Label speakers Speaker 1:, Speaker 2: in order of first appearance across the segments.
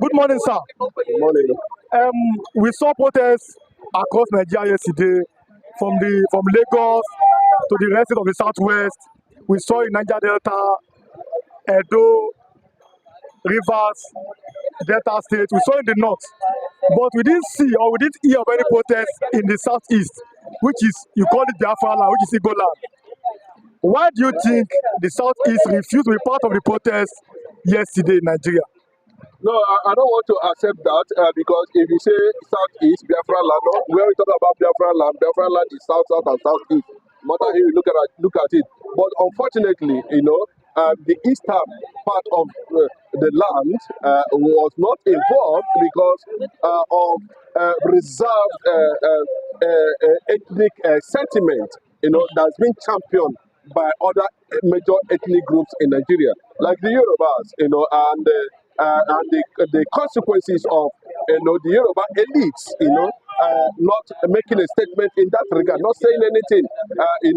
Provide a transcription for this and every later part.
Speaker 1: Good morning, sir.
Speaker 2: Good morning.
Speaker 1: We saw protests across Nigeria yesterday, from Lagos to the rest of the southwest. We saw in Niger Delta, Edo, Rivers, Delta State. We saw in the north, but we didn't see or we didn't hear of any protests in the southeast, which is you call it Biafra land, which is Igbo land. Why do you think the southeast refused to be part of the protest yesterday in Nigeria?
Speaker 2: No, I don't want to accept that because if you say Southeast, Biafra land, no, we already talk about Biafra land is South, South, and Southeast. No matter how you look at it. But unfortunately, the eastern part of the land was not involved because of reserved ethnic sentiment, that's been championed by other major ethnic groups in Nigeria, like the Yorubas, and the consequences of the Yoruba elites, not making a statement in that regard, not saying anything, it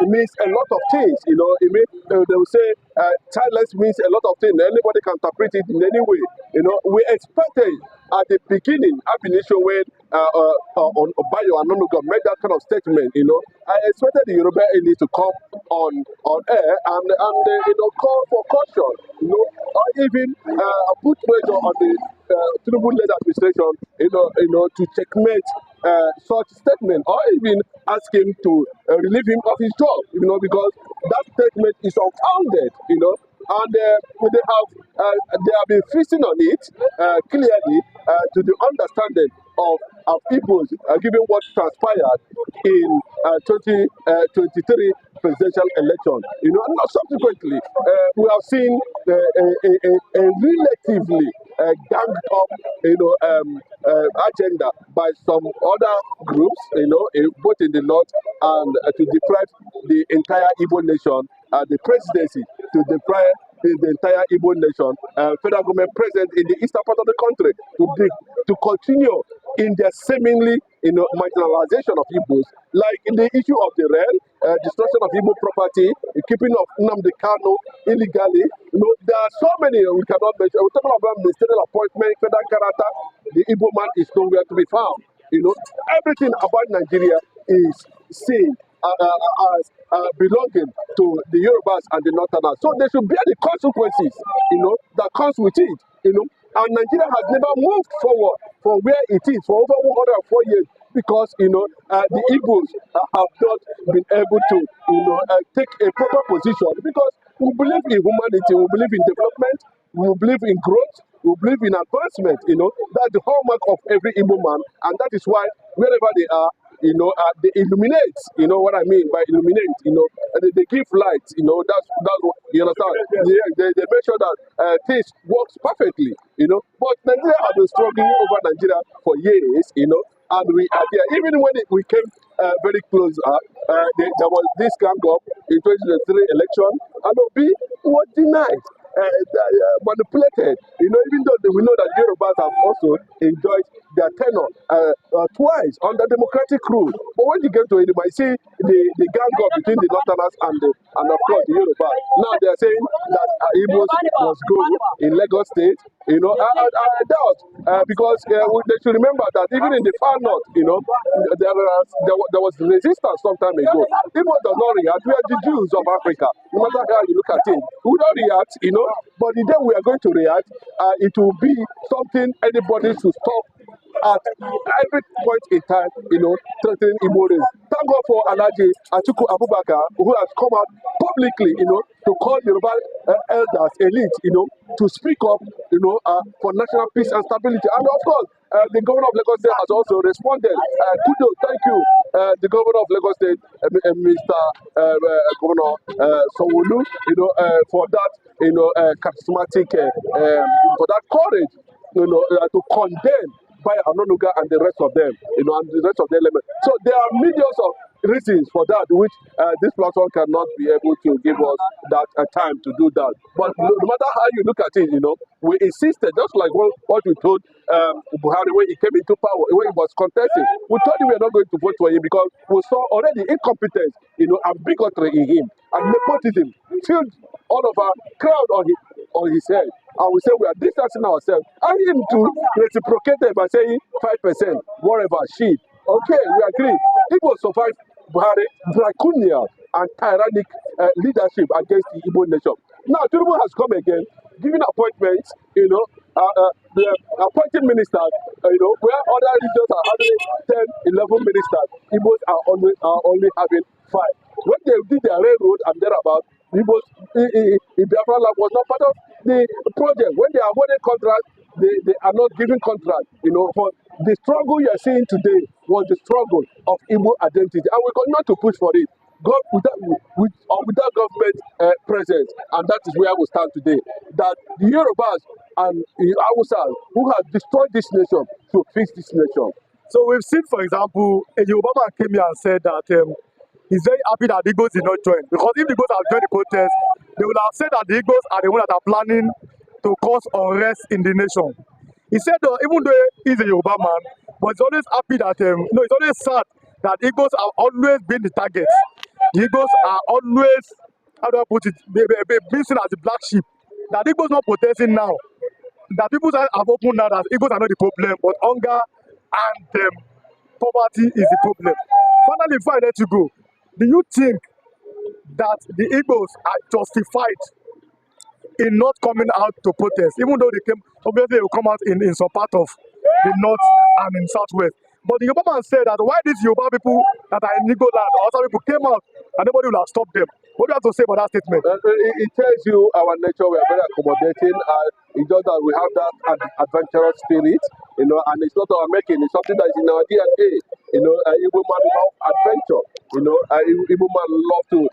Speaker 2: means a lot of things. It means they will say childless means a lot of things. Anybody can interpret it in any way. We expected at the beginning, Abination, when on Obayo and Onuga made that kind of statement, I expected the Yoruba elite to come on air and call for caution, or even put pressure on the Tinubu-led administration, to checkmate such statement, or even ask him to relieve him of his job, because that statement is unfounded, and they have been feasting on it clearly to the understanding of Igbos, given what transpired in 2023 presidential election. And now subsequently, we have seen a relatively ganged up, agenda by some other groups, both in the north and to deprive the entire Igbo nation, the presidency to deprive the entire Igbo nation, federal government present in the eastern part of the country to continue in their seemingly marginalization of Igbos, like in the issue of the rail, destruction of Igbo property, the keeping of Nnamdi Kanu illegally. There are so many we cannot mention. We're talking about ministerial appointment, federal character. The Igbo man is nowhere to be found. Everything about Nigeria is seen as belonging to the Yorubas and the Northerners. So they should bear the consequences, that comes with it, And Nigeria has never moved forward from where it is for over 104 years because, the Igbos have not been able to, take a proper position because we believe in humanity, we believe in development, we believe in growth, we believe in advancement, That's the hallmark of every Igbo man, and that is why wherever they are, they illuminate, what I mean by illuminate, they give light, that's what, you understand? They make sure that things works perfectly, But Nigeria has been struggling over Nigeria for years, and we are there. Even when we came very close, there was this gang up in 2023 election, and Obi was denied. Manipulated, even though we know that Yorubas have also enjoyed their tenure twice under democratic rule. But when you get to it, you might see the gang up between the Northerners and of course the Yorubas. Now they are saying that Igbos was good in Lagos State. I doubt because they should remember that even in the far north, there was resistance some time ago. People do not react. We are the Jews of Africa. No matter how you look at it, we don't react, But the day we are going to react, it will be something anybody should stop at every point in time, threatening Igbo race. Thank God for Alhaji Atiku Abubakar, who has come out publicly, to call Yoruba elders, elite, to speak up, for national peace and stability. And of course, the governor of Lagos State has also responded. Kudos, thank you, the governor of Lagos State, Mr. Governor Sanwo-Olu, for that, charismatic, for that courage, to condemn by Anonuga and the rest of them, and the rest of the elements. So there are millions of reasons for that, which this platform cannot be able to give us that time to do that. But no matter how you look at it, we insisted, just like what we told Buhari when he came into power, when he was contesting. We told him we are not going to vote for him because we saw already incompetence, and bigotry in him, and nepotism filled all of our crowd on his head. and we say we are distancing ourselves, and him to reciprocate it by saying 5%, whatever, shit. Okay, we agree. Igbo survived Buhari draconian and tyrannic leadership against the Igbo nation. Now, Tinubu has come again, giving appointments, they are appointing ministers, where other regions are having 10, 11 ministers, Igbos are only having 5. When they did their railroad and thereabout, Igbos in Biafra land was not part of the project. When they are awarded contracts, they are not giving contracts. For the struggle you are seeing today was the struggle of Igbo identity, and we continue to push for it. God without government presence, and that is where we stand today. That the Yorubas and the Hausas who have destroyed this nation to fix this nation.
Speaker 1: So we've seen, for example, a Yoruba man came here and said that he's very happy that the Igbos did not join. Because if the Igbos had joined the protest, they would have said that the Igbos are the ones that are planning to cause unrest in the nation. He said even though he's a Yoruba man, but he's always happy that, he's always sad that Igbos have always been the target. The Igbos are always, how do I put it, being seen as the black sheep. That Igbos not protesting now. That people have opened now that Igbos are not the problem, but hunger and poverty is the problem. Finally, before I let you go, do you think that the Igbos are justified in not coming out to protest, even though they came, obviously they will come out in some part of the north and in southwest? But the Yoruba man said that why these Yoruba people that are in Igbo land or other people came out and nobody will have stopped them. What do you have to say about that statement?
Speaker 2: It tells you our nature, we are very accommodating, and it's just that we have that adventurous spirit, and it's not our making, it's something that is in our DNA. Igbo man love adventure, Igbo man love to,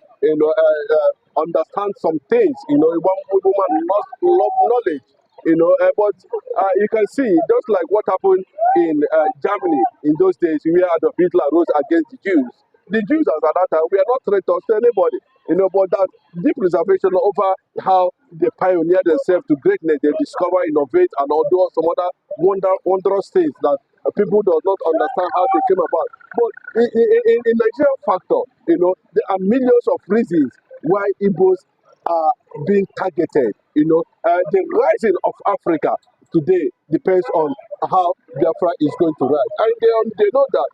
Speaker 2: understand some things, Igbo man love knowledge. But you can see, just like what happened in Germany in those days, where Adolf Hitler rose against the Jews. The Jews at that time, we are not traitors to anybody, but that deep reservation over how they pioneer themselves to greatness, they discover, innovate, and do some other wondrous things that people do not understand how they came about. But in Nigerian factor, there are millions of reasons why Igbos are being targeted. The rising of Africa today depends on how Biafra is going to rise, and they know that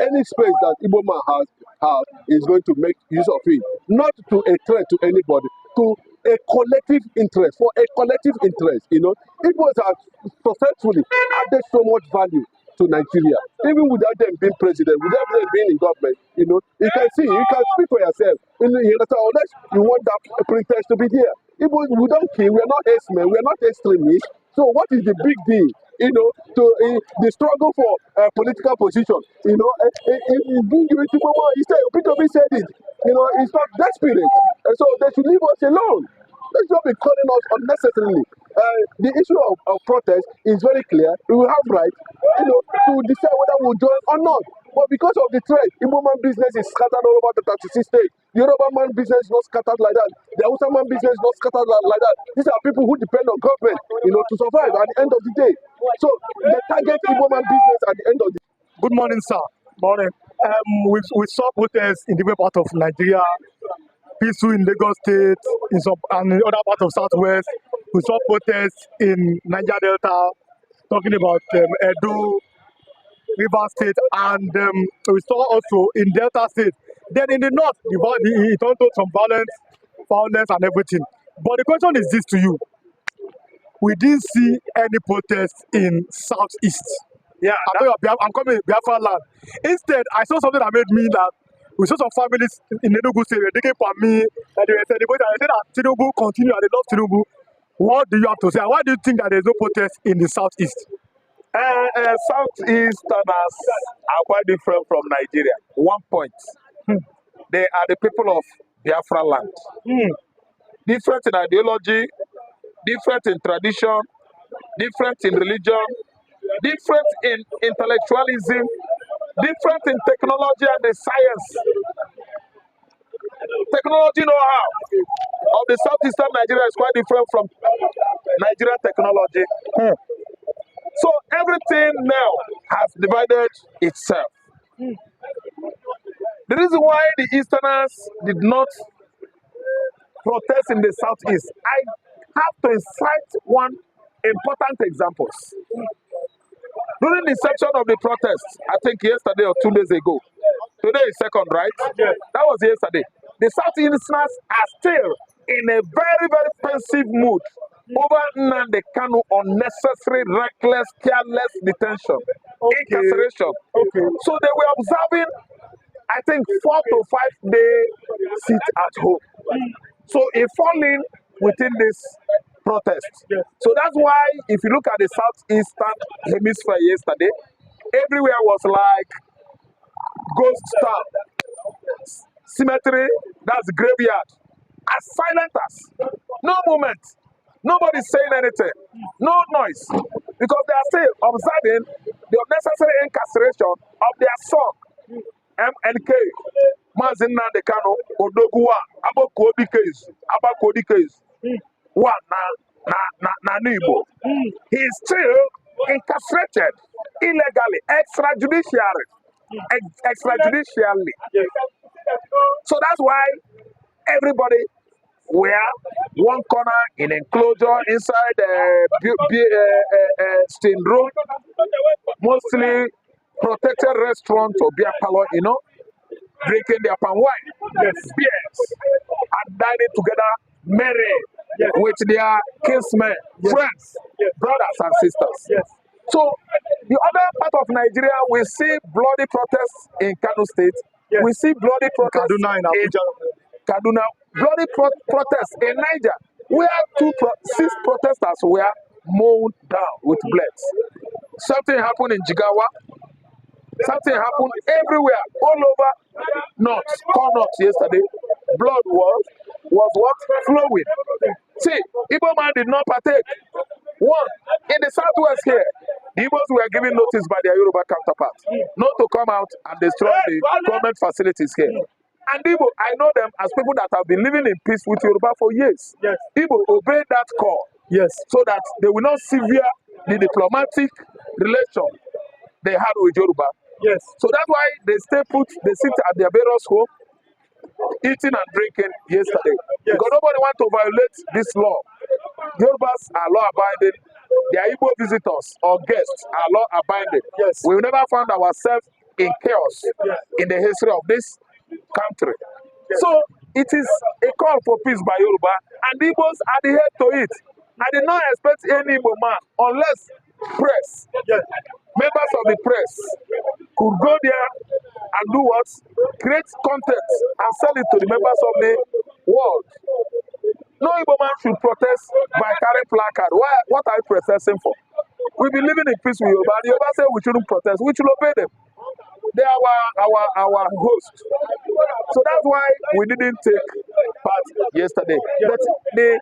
Speaker 2: any space that Igbo man has is going to make use of it, not to a threat to anybody, to a collective interest, for a collective interest. Igbos have successfully added so much value to Nigeria, even without them being president, without them being in government. You can see, you can speak for yourself. Unless you want that princess to be there. We don't kill, we are not herdsmen, we are not extremists. So what is the big deal? The struggle for political position. P2B said it. It's not desperate. And so they should leave us alone. Let's not be calling us unnecessarily. The issue of protest is very clear. We will have right, to decide whether we'll join or not. But because of the threat, Igbo man business is scattered all over the 36 states. The Yoruba man business is not scattered like that. The Hausa man business is not scattered like that. These are people who depend on government, to survive at the end of the day. So they target Igbo man business at the end of the day.
Speaker 1: Good morning, sir. Morning. We saw protests in different parts of Nigeria, peaceful in Lagos State, and in other parts of Southwest. We saw protests in Niger Delta, talking about Edo, River State, and we saw also in Delta State. Then in the north, it also some violence and everything. But the question is this to you. We didn't see any protests in Southeast.
Speaker 3: Yeah,
Speaker 1: I'm coming Biafra land. Instead, I saw something that made me that we saw some families in Enugu State were digging for me, and they were celebrating. I said that Tinubu continue and they love Tinubu. What do you have to say? Why do you think that there's no protest in the Southeast?
Speaker 3: Southeasterners are quite different from Nigeria. One point, they are the people of Biafra land. Different in ideology, different in tradition, different in religion, different in intellectualism, different in technology and the science. Technology know-how of the southeastern Nigeria is quite different from Nigerian technology. So everything now has divided itself. The reason why the Easterners did not protest in the southeast, I have to cite one important examples. During the section of the protest, I think yesterday or 2 days ago, today is second, right?
Speaker 1: Yes.
Speaker 3: That was yesterday. The Southeasterners are still in a very, very pensive mood over Nnamdi Kanu unnecessary, reckless, careless detention, incarceration.
Speaker 1: Okay.
Speaker 3: So they were observing, I think, 4 to 5 day sit at home. So he fall in within this protest.
Speaker 1: Yes.
Speaker 3: So that's why if you look at the southeastern hemisphere yesterday, everywhere was like ghost town, cemetery, that's graveyard, as silent as, no movement, nobody saying anything, no noise, because they are still observing the unnecessary incarceration of their son, MNK, Mazin Nnamdi Kanu, Odoguwa, Abakodi case, one na Igbo. He is still incarcerated illegally, extrajudicially. Extrajudicially.
Speaker 1: Yes.
Speaker 3: So that's why everybody were one corner in enclosure inside steam room, mostly protected restaurant or beer parlor, drinking their palm wine, beers, and dining together, merry with their kinsmen, friends, brothers and sisters.
Speaker 1: Yes.
Speaker 3: So the other part of Nigeria, we see bloody protests in Kano State.
Speaker 1: Yes.
Speaker 3: We see bloody protests
Speaker 1: Kaduna in Abuja.
Speaker 3: Kaduna, bloody protests in Niger, where 6 protesters were mown down with bullets. Something happened in Jigawa. Something happened everywhere, all over north yesterday. Blood was what? Flowing. See, Igbo man did not partake. One, in the southwest here, the Igbos were given notice by their Yoruba counterparts not to come out and destroy the government facilities here. And Igbo, I know them as people that have been living in peace with Yoruba for years.
Speaker 1: Yes.
Speaker 3: Igbo obeyed that call.
Speaker 1: Yes.
Speaker 3: So that they will not sever the diplomatic relation they had with Yoruba.
Speaker 1: Yes.
Speaker 3: So that's why they stay put, they sit at their various home, eating and drinking yesterday.
Speaker 1: Yes.
Speaker 3: Because nobody wants to violate this law. Yorubas are law abiding. Their Igbo visitors or guests are law abiding.
Speaker 1: Yes.
Speaker 3: We've never found ourselves in chaos in the history of this country.
Speaker 1: Yes.
Speaker 3: So it is a call for peace by Yoruba, and Igbos adhere to it. I did not expect any Igbo man, unless press, members of the press, could go there and do what? Create content and sell it to the members of the world. No Igbo man should protest by carrying placard. Why? What are you protesting for? We've been living in peace with Yoruba. The Yoruba say we shouldn't protest. We should obey them. They are our host. So that's why we didn't take part yesterday. But the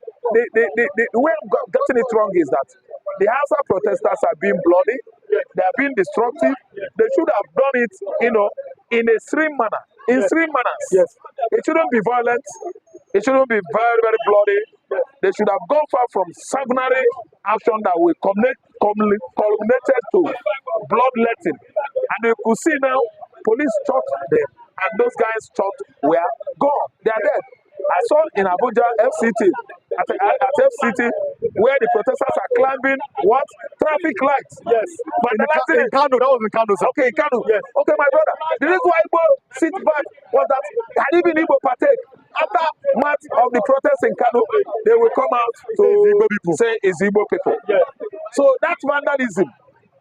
Speaker 3: way I'm getting it wrong is that the Hausa protesters are being bloody. They are being destructive. They should have done it, in a stream manner. In stream manners.
Speaker 1: Yes.
Speaker 3: It shouldn't be violent. It shouldn't be very, very bloody. They should have gone far from sanguinary action that will culminated to bloodletting. And you could see now, police shot them, and those guys shot were gone. They are dead. I saw in Abuja, FCT, at FCT, where the protesters are climbing what? Traffic lights.
Speaker 1: Yes.
Speaker 3: Vandalizing.
Speaker 1: In Kano, that was in Kano, sir.
Speaker 3: Okay, Kano.
Speaker 1: Yes.
Speaker 3: Okay, my brother. The reason why Igbo sit back was that can even Igbo partake. After much of the protests in Kano, they will come out to say it's Igbo people.
Speaker 1: Yes.
Speaker 3: So that vandalism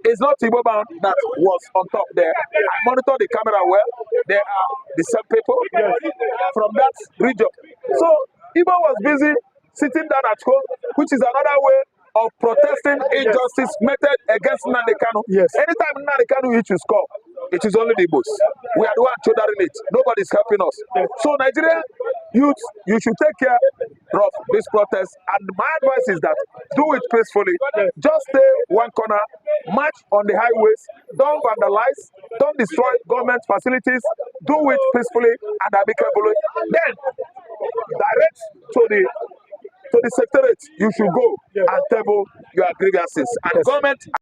Speaker 3: is not Igbo bound that was on top there. I monitor the camera well. They are the same people from that region. So Igbo was busy sitting down at home, which is another way of protesting injustice meted against Nnamdi Kanu.
Speaker 1: Yes.
Speaker 3: Anytime Nnamdi Kanu issues come, it is only the Igbos. We are the one shouldering it. Nobody is helping us. So Nigeria youth, you should take care of this protest. And my advice is that do it peacefully. Just stay one corner, march on the highways, don't vandalize, don't destroy government facilities, do it peacefully and amicably. Then direct to the secretariat, you should go and table your grievances. And government